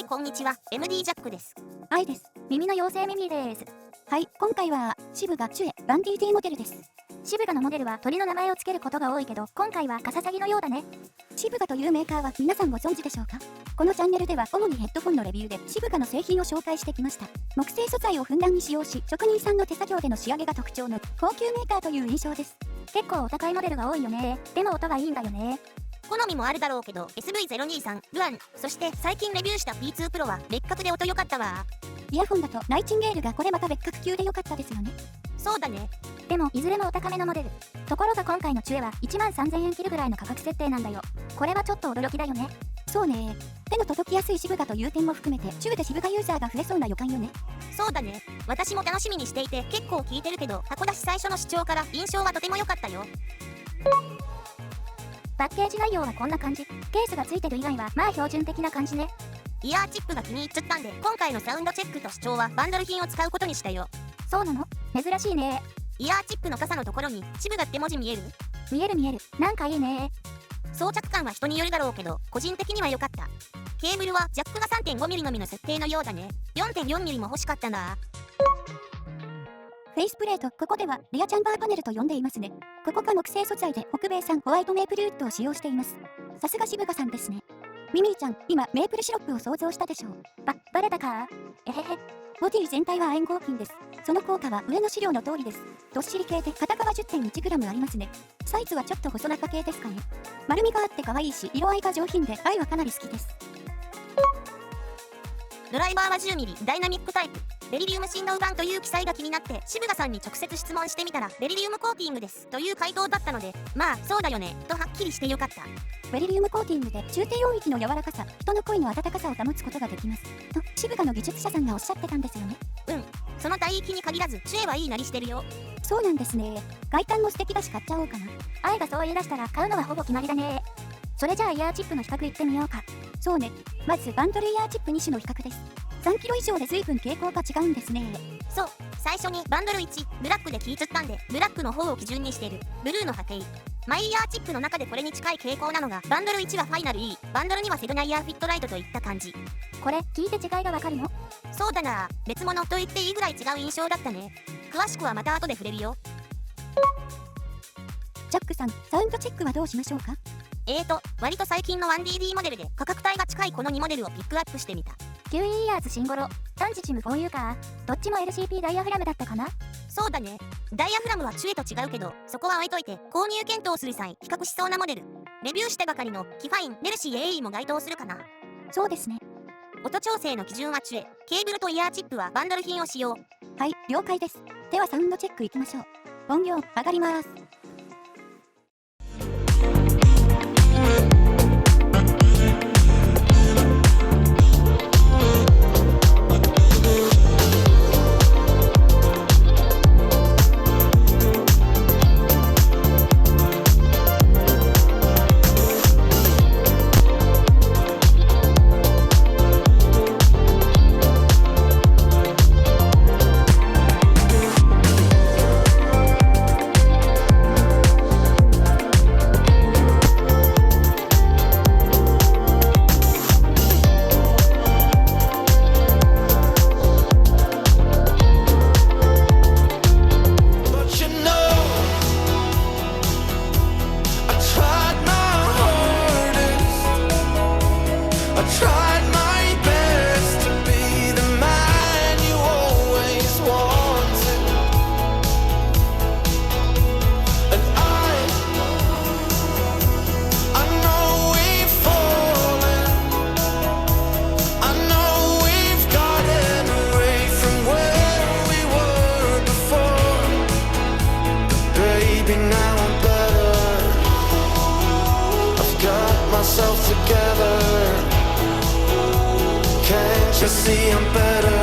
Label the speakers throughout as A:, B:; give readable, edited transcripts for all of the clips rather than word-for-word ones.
A: いこんにちは、MD ジャックです。
B: 愛です。耳の妖精ミミです。はい、今回はシブガチュエバンディティモデルです。シブガのモデルは鳥の名前をつけることが多いけど、今回はカササギのようだね。シブガというメーカーは皆さんご存知でしょうか？このチャンネルでは主にヘッドフォンのレビューでシブガの製品を紹介してきました。木製素材をふんだんに使用し、職人さんの手作業での仕上げが特徴の高級メーカーという印象です。結構お高いモデルが多いよね。でも音がいいんだよね。
A: 好みもあるだろうけど SV023、ルアン、そして最近レビューした P2 Pro は別格で音良かったわ。
B: イヤホンだとナイチンゲールがこれまた別格級で良かったですよね。
A: そうだね。
B: でもいずれもお高めのモデル。ところが今回のチュエは13,000円切るぐらいの価格設定なんだよ。これはちょっと驚きだよね。そうね。手の届きやすいシブガという点も含めてチュエでシブガユーザーが増えそうな予感よね。
A: そうだね。私も楽しみにしていて結構聞いてるけど、箱出し最初の主張から印象はとても良かったよ。
B: パッケージ内容はこんな感じ。ケースがついてる以外はまあ標準的な感じね。
A: イヤーチップが気に入っちゃったんで、今回のサウンドチェックと主張はバンドル品を使うことにしたよ。
B: そうなの？珍しいね。
A: イヤーチップの傘のところにシブガって文字見える？
B: 見える見える。なんかいいね。
A: 装着感は人によるだろうけど、個人的には良かった。ケーブルはジャックが 3.5mm のみの設定のようだね。4.4mm も欲しかったな。
B: フェイスプレート、ここではレアチャンバーパネルと呼んでいますね。ここが木製素材で北米産ホワイトメープルウッドを使用しています。さすがシブガさんですね。ミミーちゃん、今メープルシロップを想像したでしょう。バレたか？えへへ。ボディ全体は亜鉛合金です。その効果は上の資料の通りです。どっしり系で片側 10.1g ありますね。サイズはちょっと細長系ですかね。丸みがあって可愛いし、色合いが上品で愛はかなり好きです。
A: ドライバーは 10mm ダイナミックタイプ。ベリリウム振動板という記載が気になってシブガさんに直接質問してみたらベリリウムコーティングですという回答だったので、まあそうだよねとはっきりしてよかった。
B: ベリリウムコーティングで中低音域の柔らかさ、人の声の温かさを保つことができますとシブガの技術者さんがおっしゃってたんですよね。
A: その帯域に限らずチュエはいいなりしてるよ。
B: そうなんですね。外観も素敵だし買っちゃおうかな。愛がそう言い出したら買うのはほぼ決まりだね。それじゃあイヤーチップの比較いってみようか。そうね。まずバンドルイヤーチップ2種の比較です。3キロ以上で随分傾向が違うんですね。
A: そう、最初にバンドル1、ブラックで聞いちゃったんで、ブラックの方を基準にしてる。ブルーの波形。マイイヤーチップの中でこれに近い傾向なのが、バンドル1はファイナル E、バンドル2はセグナイヤーフィットライトといった感じ。
B: これ、聞いて違いがわかるの？
A: そうだな、別物と言っていいぐらい違う印象だったね。詳しくはまた後で触れるよ。
B: ジャックさん、サウンドチェックはどうしましょうか？
A: 割と最近の 1DD モデルで価格帯が近いこの2モデルをピックアップしてみた。
B: 9イヤーズシンゴロ、単ジチム4Uか。どっちも LCP ダイヤフラムだったかな？
A: そうだね。ダイヤフラムはチュエと違うけど、そこは置いといて購入検討する際比較しそうなモデル。レビューしたばかりのキファイン、ネルシー AE も該当するかな。
B: そうですね。
A: 音調整の基準はチュエ、ケーブルとイヤーチップはバンドル品を使用。
B: はい、了解です。ではサウンドチェックいきましょう。音量上がります。
C: Together, can't you see I'm better?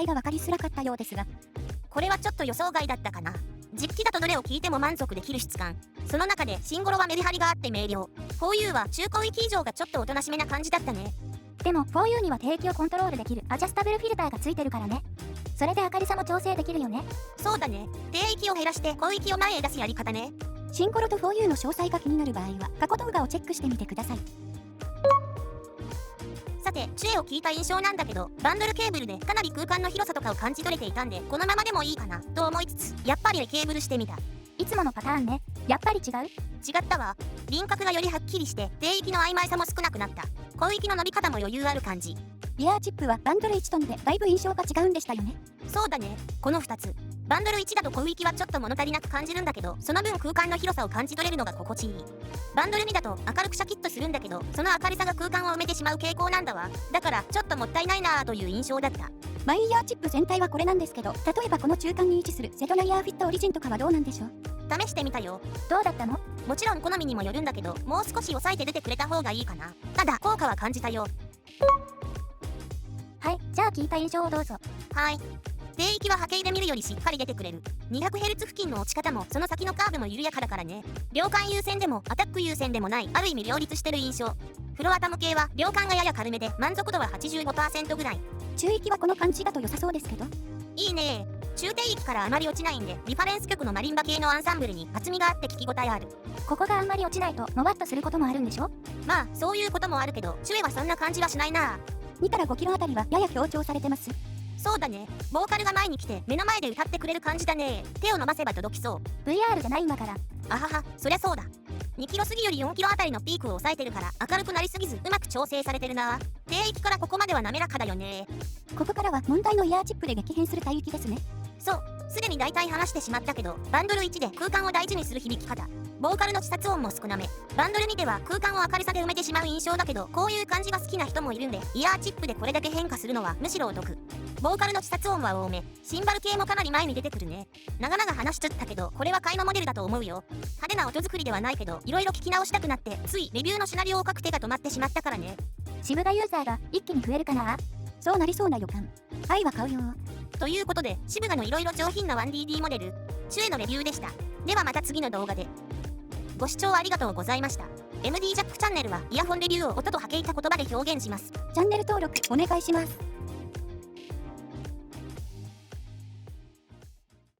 B: 違いが分かりづらかったようですが、
A: これはちょっと予想外だったかな。実機だとどれを聞いても満足できる質感。その中でシンゴロはメリハリがあって明瞭。4U は中高域以上がちょっとおとなしめな感じだったね。
B: でも 4U には低域をコントロールできるアジャスタブルフィルターがついてるからね。それで明るさも調整できるよね。
A: そうだね。低域を減らして高域を前へ出すやり方ね。
B: シンゴロと 4U の詳細が気になる場合は過去動画をチェックしてみてください。
A: さて、チュエを聞いた印象なんだけど、バンドルケーブルでかなり空間の広さとかを感じ取れていたんで、このままでもいいかなと思いつつ、やっぱりケーブルしてみた。
B: いつものパターンね。やっぱり違う？
A: 違ったわ。輪郭がよりはっきりして、低域の曖昧さも少なくなった。広域の伸び方も余裕ある感じ。
B: リアーチップはバンドル1と2でだいぶ印象が違うんでしたよね。
A: そうだね。この2つ。バンドル1だと広域はちょっと物足りなく感じるんだけど、その分空間の広さを感じ取れるのが心地いい。バンドル2だと明るくシャキッとするんだけど、その明るさが空間を埋めてしまう傾向なんだわ。だからちょっともったいないなぁという印象だった。
B: マイヤーチップ全体はこれなんですけど、例えばこの中間に位置するセドナイヤーフィットオリジンとかはどうなんでしょう？
A: 試してみたよ。
B: どうだったの？
A: もちろん好みにもよるんだけど、もう少し抑えて出てくれた方がいいかな。ただ効果は感じたよ。
B: はい、じゃあ聞いた印象をどうぞ。
A: はい。低域は波形で見るよりしっかり出てくれる。200Hz 付近の落ち方もその先のカーブも緩やかだからね。量感優先でもアタック優先でもない、ある意味両立してる印象。フロアタム系は量感がやや軽めで満足度は 85% ぐらい。
B: 中域はこの感じだと良さそうですけど。
A: いいね。中低域からあまり落ちないんで、リファレンス曲のマリンバ系のアンサンブルに厚みがあって聞き応えある。
B: ここがあんまり落ちないともわっとすることもあるんでしょ？
A: まあそういうこともあるけど、チュエはそんな感じはしないな。
B: 2から5キロあたりはやや強調されてます。
A: そうだね。ボーカルが前に来て目の前で歌ってくれる感じだね。手を伸ばせば届きそう。
B: VR じゃないんだから。
A: あはは、そりゃそうだ。2キロ過ぎより4キロあたりのピークを抑えてるから明るくなりすぎずうまく調整されてるな。低域からここまでは滑らかだよね。
B: ここからは問題のイヤーチップで激変する帯域ですね。
A: そう、すでに大体話してしまったけど、バンドル1で空間を大事にする響き方。ボーカルの自殺音も少なめ。バンドル2では空間を明るさで埋めてしまう印象だけど、こういう感じが好きな人もいるんで、イヤーチップでこれだけ変化するのはむしろお得。ボーカルの自殺音は多め。シンバル系もかなり前に出てくるね。長々話しちゃったけど、これは買いのモデルだと思うよ。派手な音作りではないけど、いろいろ聞き直したくなって、ついレビューのシナリオを書く手が止まってしまったからね。
B: 渋谷ユーザーが一気に増えるかな。そうなりそうな予感。はいは買うよ。
A: ということで、渋谷のいろいろ上品な 1DD モデル、チュエのレビューでした。ではまた次の動画で。ご視聴ありがとうございました。MD ジャックチャンネルはイヤホンレビューを音と波形た言葉で表現します。
B: チャンネル登録お願いします。